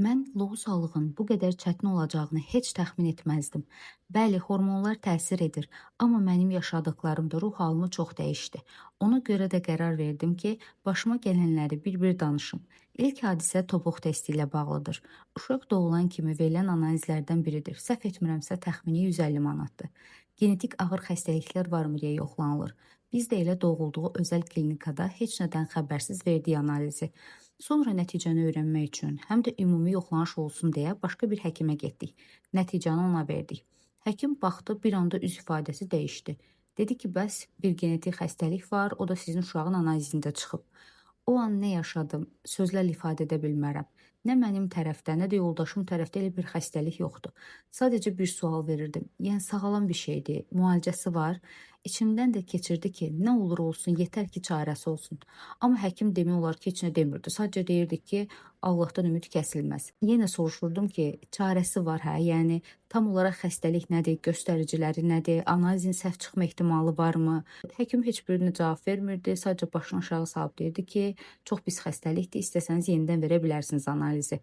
Mən loğusalığın bu qədər çətin olacağını heç təxmin etməzdim. Bəli, hormonlar təsir edir, amma mənim yaşadıklarım da ruh halımı çox dəyişdi. Ona görə də qərar verdim ki, başıma gələnləri bir-bir danışım. İlk hadisə topuq testi ilə bağlıdır. Uşaq doğulan kimi verilən analizlərdən biridir. Səhv etmirəmsə təxmini 150 manatdır. Genetik ağır xəstəliklər varmı deyə yoxlanılır. Biz də elə doğulduğu özəl klinikada heç nədən xəbərsiz verdiyi analizi. Sonra nəticəni öyrənmək üçün, həm də ümumi yoxlanış olsun deyə başqa bir həkimə getdik. Nəticəni ona verdik. Həkim baxdı, bir anda üz ifadəsi dəyişdi. Dedi ki, bəs bir genetik xəstəlik var, o da sizin uşağın analizində çıxıb. O an nə yaşadım, sözlərlə ifadə edə bilmərəm. Nə mənim tərəfdə, nə də yoldaşım tərəfdə elə bir xəstəlik yoxdur. Sadəcə bir sual verirdim. Yəni sağalan bir şeydir, müalicəsi var. İçimdən də keçirdi ki, nə olur olsun, yetər ki, çarəsi olsun. Amma həkim demək olar ki, heç nə demirdi. Sadəcə deyirdi ki, Allahdan ümid kəsilməz. Yenə soruşurdum ki, çarəsi var hə? Yəni tam olaraq xəstəlik nədir, göstəriciləri nədir, analizin səhv çıxma ehtimalı varmı? Həkim heç birinə cavab vermirdi. Sadəcə başını aşağı salıb deyirdi ki, çox pis xəstəlikdir, istəsəniz yenidən verə bilərsiniz analizi.